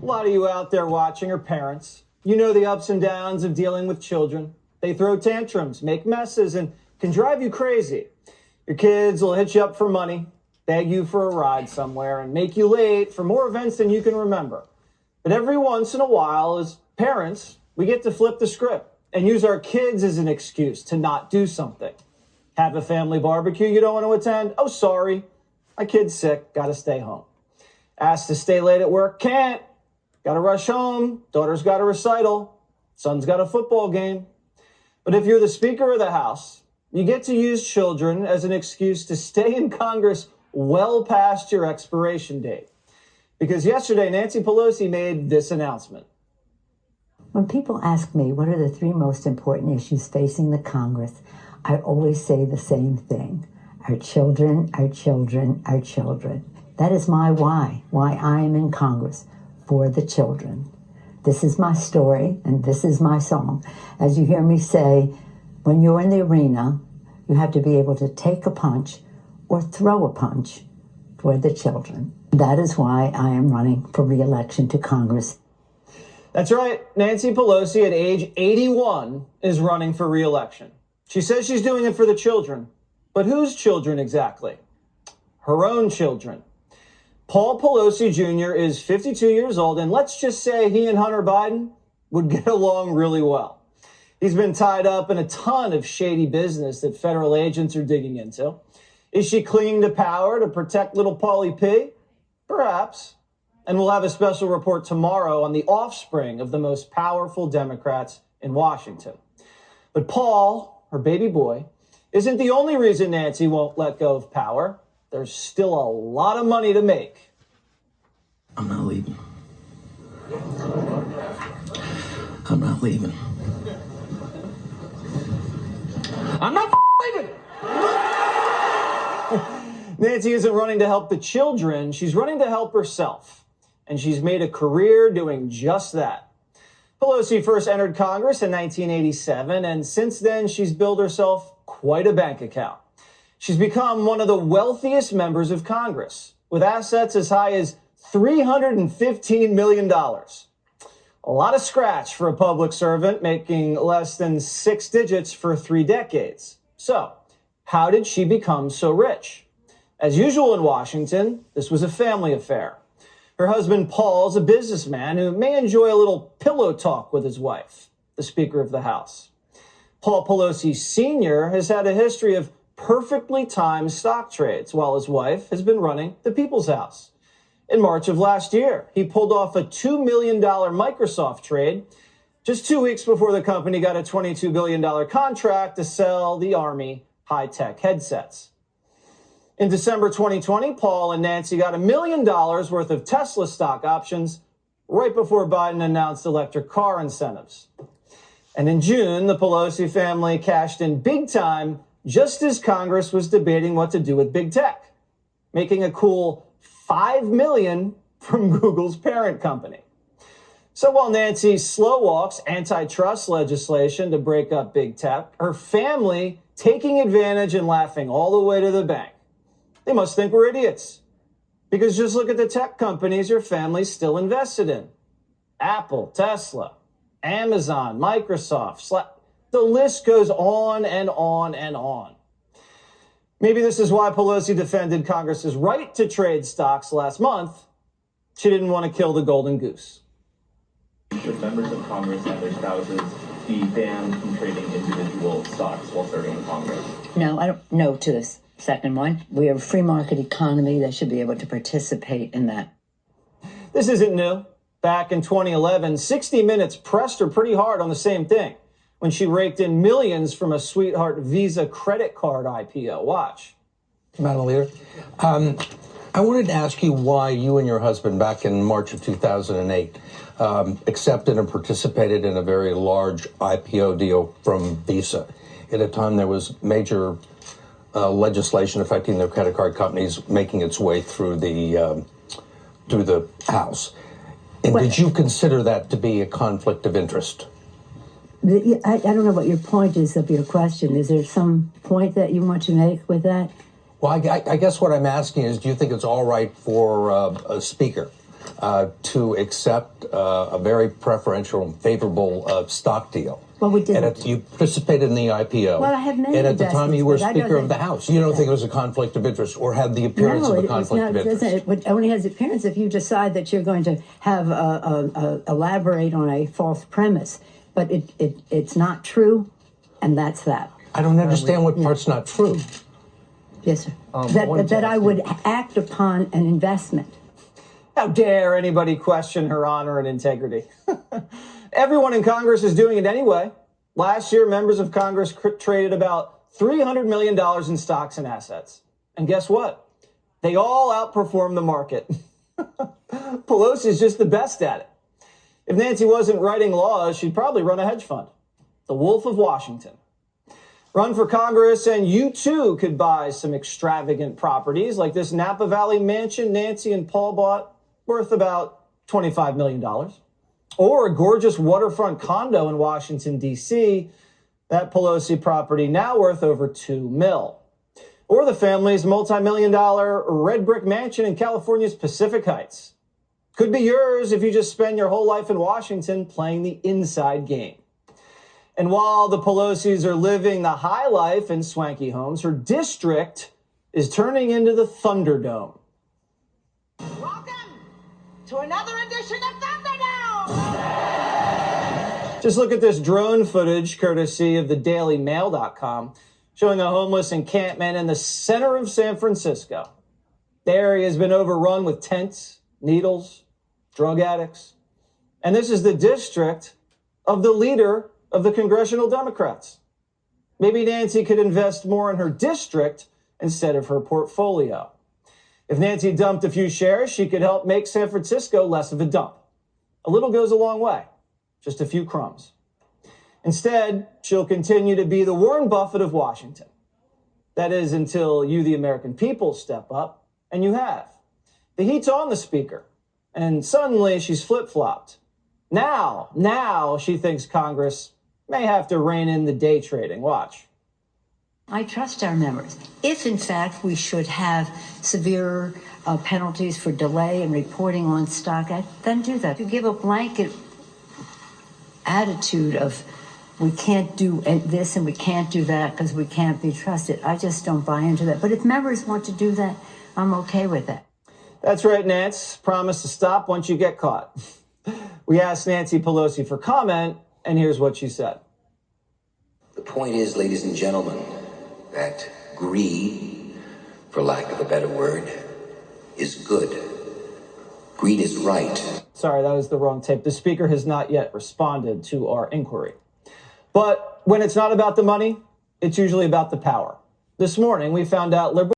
A lot of you out there watching are parents. You know the ups and downs of dealing with children. They throw tantrums, make messes, and can drive you crazy. Your kids will hit you up for money, beg you for a ride somewhere, and make you late for more events than you can remember. But every once in a while, as parents, we get to flip the script and use our kids as an excuse to not do something. Have a family barbecue you don't want to attend? Oh, sorry. My kid's sick. Got to stay home. Asked to stay late at work? Can't. Got to rush home. Daughter's got a recital. Son's got a football game. But if you're the Speaker of the House, you get to use children as an excuse to stay in Congress well past your expiration date. Because yesterday, Nancy Pelosi made this announcement. When people ask me what are the three most important issues facing the Congress, I always say the same thing. Our children, our children, our children. That is my why I am in Congress, for the children. This is my story, and this is my song. As you hear me say, when you're in the arena, you have to be able to take a punch or throw a punch for the children. That is why I am running for re-election to Congress. That's right. Nancy Pelosi, at age 81, is running for re-election. She says she's doing it for the children. But whose children exactly? Her own children. Paul Pelosi Jr. is 52 years old, and let's just say he and Hunter Biden would get along really well. He's been tied up in a ton of shady business that federal agents are digging into. Is she clinging to power to protect little Paulie P? Perhaps. And we'll have a special report tomorrow on the offspring of the most powerful Democrats in Washington. But Paul, her baby boy, isn't the only reason Nancy won't let go of power. There's still a lot of money to make. I'm not leaving. I'm not leaving. I'm not leaving. Nancy isn't running to help the children. She's running to help herself. And she's made a career doing just that. Pelosi first entered Congress in 1987, and since then, she's built herself quite a bank account. She's become one of the wealthiest members of Congress, with assets as high as $315 million. A lot of scratch for a public servant making less than 6 digits for 3 decades. So, how did she become so rich? As usual in Washington, this was a family affair. Her husband, Paul's a businessman who may enjoy a little pillow talk with his wife, the Speaker of the House. Paul Pelosi Sr. has had a history of perfectly timed stock trades while his wife has been running the People's House. In March of last year, he pulled off a $2 million Microsoft trade just 2 weeks before the company got a $22 billion contract to sell the Army high-tech headsets. In December 2020, Paul and Nancy got $1 million worth of Tesla stock options right before Biden announced electric car incentives. And in June, the Pelosi family cashed in big time just as Congress was debating what to do with big tech, making a cool $5 million from Google's parent company. So while Nancy slow walks antitrust legislation to break up big tech, her family taking advantage and laughing all the way to the bank. They must think we're idiots. Because just look at the tech companies your family's still invested in. Apple, Tesla, Amazon, Microsoft, Slack. The list goes on and on and on. Maybe this is why Pelosi defended Congress's right to trade stocks last month. She didn't want to kill the golden goose. Should members of Congress and their spouses be banned from trading individual stocks while serving in Congress? No, I don't know to this second one. We have a free market economy that should be able to participate in that. This isn't new. Back in 2011, 60 Minutes pressed her pretty hard on the same thing when she raked in millions from a Sweetheart Visa credit card IPO. Watch. Madam Leader, I wanted to ask you why you and your husband back in March of 2008 accepted and participated in a very large IPO deal from Visa. At a time there was major legislation affecting their credit card companies making its way through the House. And did you consider that to be a conflict of interest? I don't know what your point is of your question. Is there some point that you want to make with that? Well, I guess what I'm asking is, do you think it's all right for a speaker to accept a very preferential and favorable stock deal. Well, we didn't. And you participated in the IPO. Well, I have many And at the time, you were investments, but I Speaker don't of the think- House. You don't think it was a conflict of interest or had the appearance of a conflict of interest? It only has appearance if you decide that you're going to have elaborate on a false premise. But it's not true, and that's that. I don't understand what part's not true. Yes, sir. wanted to That I ask would act upon an investment. How dare anybody question her honor and integrity? Everyone in Congress is doing it anyway. Last year, members of Congress traded about $300 million in stocks and assets. And guess what? They all outperformed the market. Pelosi is just the best at it. If Nancy wasn't writing laws, she'd probably run a hedge fund. The Wolf of Washington. Run for Congress, and you too could buy some extravagant properties like this Napa Valley mansion Nancy and Paul bought, worth about $25 million. Or a gorgeous waterfront condo in Washington, D.C., that Pelosi property now worth over $2 million. Or the family's multi-million-dollar red brick mansion in California's Pacific Heights. Could be yours if you just spend your whole life in Washington playing the inside game. And while the Pelosi's are living the high life in swanky homes, her district is turning into the Thunderdome. Welcome to another edition of Thunderdome! Just look at this drone footage, courtesy of the DailyMail.com, showing a homeless encampment in the center of San Francisco. The area has been overrun with tents, needles, drug addicts. And this is the district of the leader of the congressional Democrats. Maybe Nancy could invest more in her district instead of her portfolio. If Nancy dumped a few shares, she could help make San Francisco less of a dump. A little goes a long way, just a few crumbs. Instead, she'll continue to be the Warren Buffett of Washington. That is until you, the American people, step up, and you have. The heat's on the speaker, and suddenly she's flip-flopped. Now she thinks Congress may have to rein in the day trading. Watch. I trust our members. If, in fact, we should have severe penalties for delay in reporting on stock, then do that. To give a blanket attitude of we can't do this and we can't do that because we can't be trusted, I just don't buy into that. But if members want to do that, I'm okay with that. That's right, Nance. Promise to stop once you get caught. We asked Nancy Pelosi for comment, and here's what she said. The point is, ladies and gentlemen, that greed, for lack of a better word, is good. Greed is right. Sorry, that was the wrong tape. The speaker has not yet responded to our inquiry. But when it's not about the money, it's usually about the power. This morning, we found out liberal